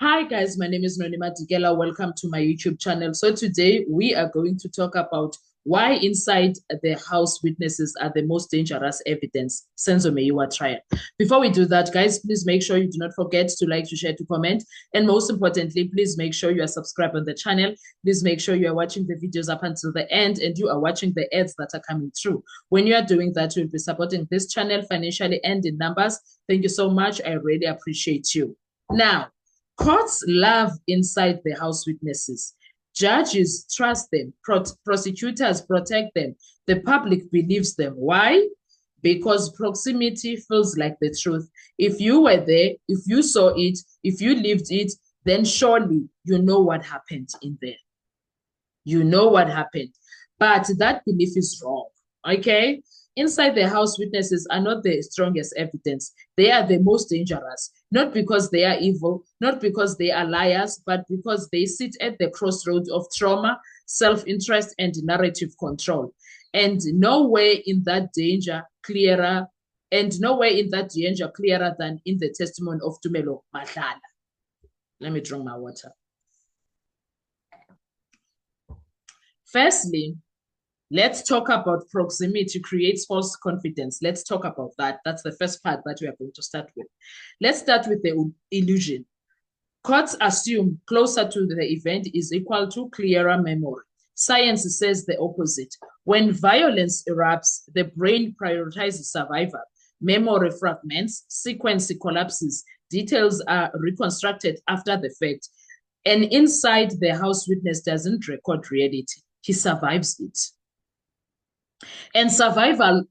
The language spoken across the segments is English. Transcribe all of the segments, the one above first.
Hi guys, my name is Nonima Digela. Welcome to my YouTube channel. So today we are going to talk about why inside the house witnesses are the most dangerous evidence, Senzo Meyiwa trial. Before we do that, guys, please make sure you do not forget to like, to share, to comment. And most importantly, please make sure you are subscribed on the channel. Please make sure you are watching the videos up until the end and you are watching the ads that are coming through. When you are doing that, you'll be supporting this channel financially and in numbers. Thank you so much. I really appreciate you. Now, courts love inside the house witnesses. Judges trust them. Prosecutors protect them. The public believes them. Why? Because proximity feels like the truth. If you were there, if you saw it, if you lived it, then surely you know what happened in there. You know what happened. But that belief is wrong. Okay? Inside the house, witnesses are not the strongest evidence. They are the most dangerous, not because they are evil, not because they are liars, but because they sit at the crossroads of trauma, self interest, and narrative control. And nowhere in that danger clearer, than in the testimony of Tumelo Madlala. Let me drink my water. Firstly, let's talk about proximity creates false confidence. Let's talk about that. That's the first part that we are going to start with. Let's start with the illusion. Courts assume closer to the event is equal to clearer memory. Science says the opposite. When violence erupts, the brain prioritizes survival. Memory fragments, sequence collapses, details are reconstructed after the fact. And inside the house witness doesn't record reality. He survives it. And survival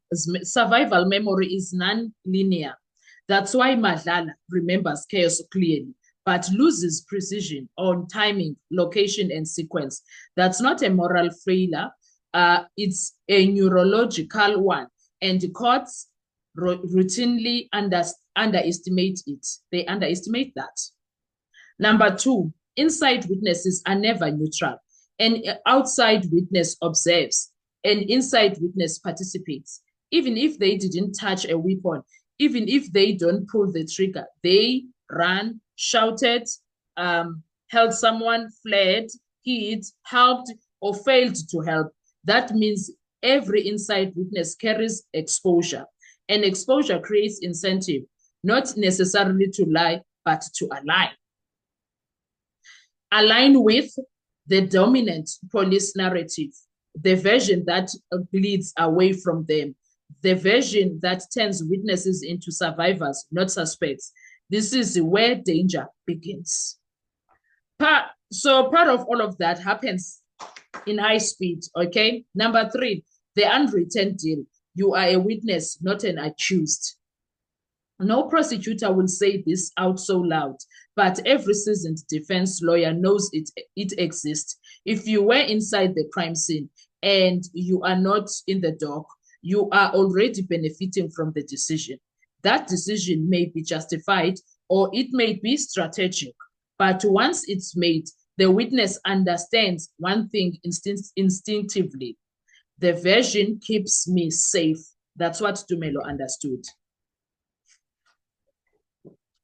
memory is non-linear. That's why Madlala remembers chaos clearly, but loses precision on timing, location, and sequence. That's not a moral failure. It's a neurological one. And the courts routinely underestimate it. They underestimate that. Number two, inside witnesses are never neutral. An outside witness observes, an inside witness participates. Even if they didn't touch a weapon, even if they don't pull the trigger, they ran, shouted, held someone, fled, hid, helped, or failed to help. That means every inside witness carries exposure. And exposure creates incentive, not necessarily to lie, but to align. Align with the dominant police narrative, the version that bleeds away from them, the version that turns witnesses into survivors, not suspects. This is where danger begins. So part of all of that happens in high speed, okay? Number three, the unwritten deal. You are a witness, not an accused. No prosecutor will say this out so loud, but every seasoned defense lawyer knows it exists. If you were inside the crime scene and you are not in the dock, you are already benefiting from the decision. That decision may be justified or it may be strategic, but once it's made, the witness understands one thing instinctively. The version keeps me safe. That's what Tumelo understood.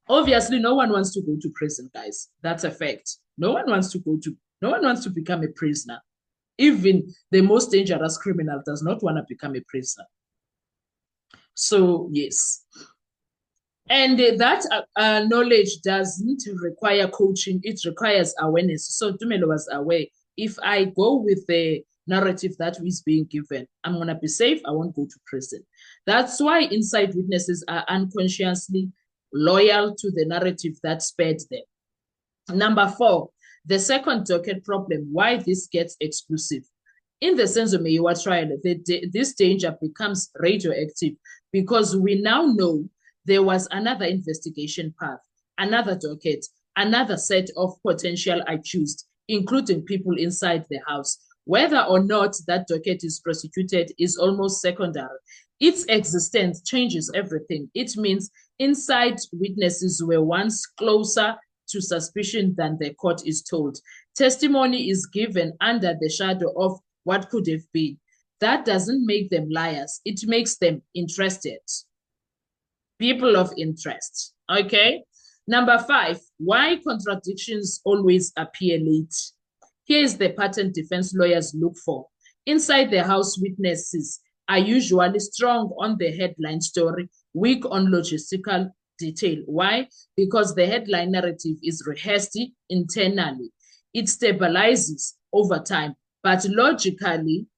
Obviously, no one wants to go to prison, guys. That's a fact. No one wants to become a prisoner. Even the most dangerous criminal does not want to become a prisoner. So, yes. And that knowledge doesn't require coaching, it requires awareness. So Tumelo was aware. If I go with the narrative that is being given, I'm going to be safe, I won't go to prison. That's why inside witnesses are unconsciously loyal to the narrative that spared them. Number four, the second docket problem, why this gets exclusive. In the Senzo Meyiwa trial, this danger becomes radioactive because we now know there was another investigation path, another docket, another set of potential accused, including people inside the house. Whether or not that docket is prosecuted is almost secondary. Its existence changes everything. It means inside witnesses were once closer to suspicion than the court is told. Testimony is given under the shadow of what could have been. That doesn't make them liars. It makes them interested. People of interest. Okay. Number 5, why contradictions always appear late? Here is the pattern defense lawyers look for. Inside the house, witnesses are usually strong on the headline story, weak on logistical detail. Why? Because the headline narrative is rehearsed internally. It stabilizes over time, but logically,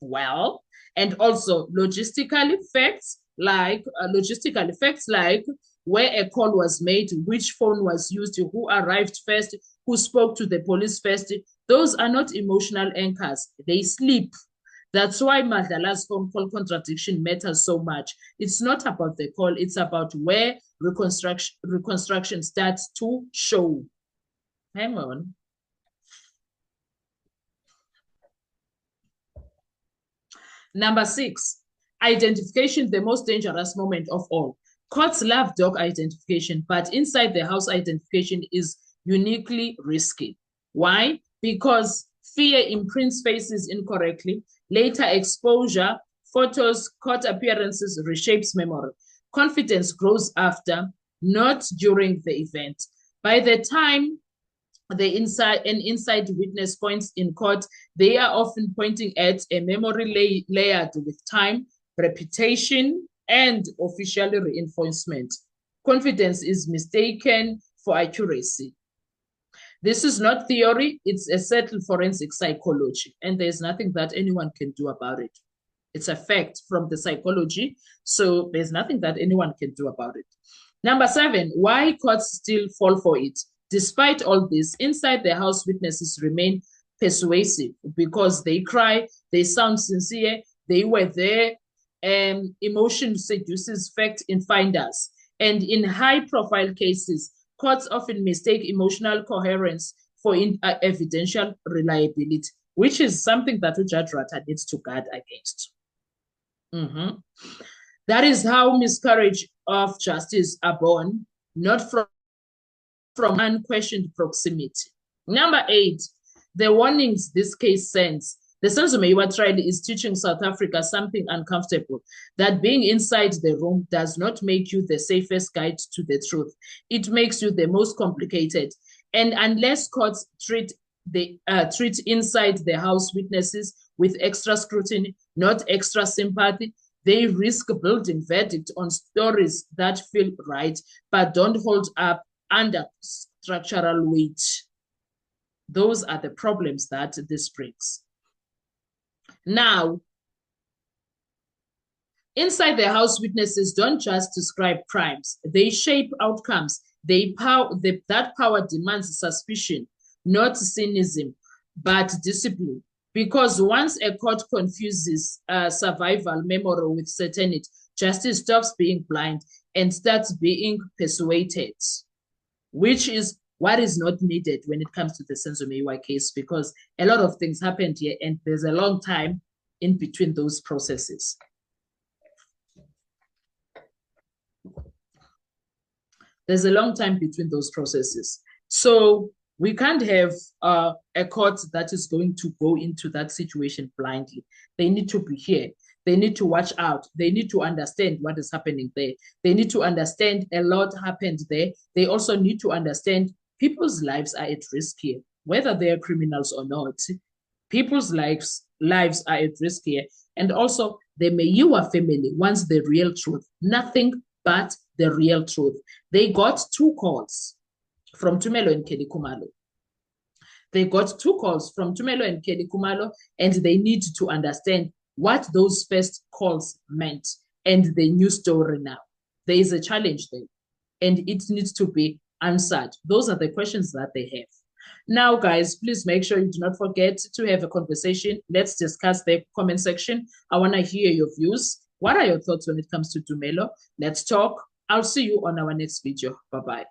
well, and also logistically facts like where a call was made, which phone was used, who arrived first, who spoke to the police first. Those are not emotional anchors. They sleep. That's why Madlala's phone call contradiction matters so much. It's not about the call. It's about where reconstruction starts to show. Hang on. Number 6, identification, the most dangerous moment of all. Courts love dog identification, but inside the house identification is uniquely risky. Why? Because fear imprints faces incorrectly. Later exposure, photos, court appearances reshapes memory. Confidence grows after, not during the event. By the time an inside witness points in court, they are often pointing at a memory layered with time, reputation, and official reinforcement. Confidence is mistaken for accuracy. This is not theory, it's a settled forensic psychology, and there's nothing that anyone can do about it. It's a fact from the psychology, so there's nothing that anyone can do about it. Number 7, why courts still fall for it? Despite all this, inside the house, witnesses remain persuasive because they cry, they sound sincere, they were there, emotion seduces fact in finders. And in high-profile cases, courts often mistake emotional coherence for evidential reliability, which is something that Judge Ratta needs to guard against. That is how miscarriage of justice are born, not from unquestioned proximity. Number 8, the warnings this case sends. The Senzo Meyiwa trial is teaching South Africa something uncomfortable, that being inside the room does not make you the safest guide to the truth. It makes you the most complicated. And unless courts treat inside the house witnesses with extra scrutiny, not extra sympathy, they risk building verdict on stories that feel right, but don't hold up under structural weight. Those are the problems that this brings. Now, inside the house, witnesses don't just describe crimes, they shape outcomes. That power demands suspicion, not cynicism, but discipline. Because once a court confuses survival memory with certainty, justice stops being blind and starts being persuaded, which is what is not needed when it comes to the Senzo Meyiwa case, because a lot of things happened here and there's a long time in between those processes. There's a long time between those processes. So we can't have a court that is going to go into that situation blindly. They need to be here. They need to watch out. They need to understand what is happening there. They need to understand a lot happened there. They also need to understand people's lives are at risk here, whether they are criminals or not. People's lives are at risk here. And also the Meyiwa family wants the real truth, nothing but the real truth. They got 2 calls from Tumelo and Kelly Khumalo. They got 2 calls from Tumelo and Kelly Khumalo, and they need to understand what those first calls meant and the new story now. There is a challenge there, and it needs to be answered. Those are the questions that they have. Now, guys, please make sure you do not forget to have a conversation. Let's discuss the comment section. I want to hear your views. What are your thoughts when it comes to Tumelo? Let's talk. I'll see you on our next video. Bye-bye.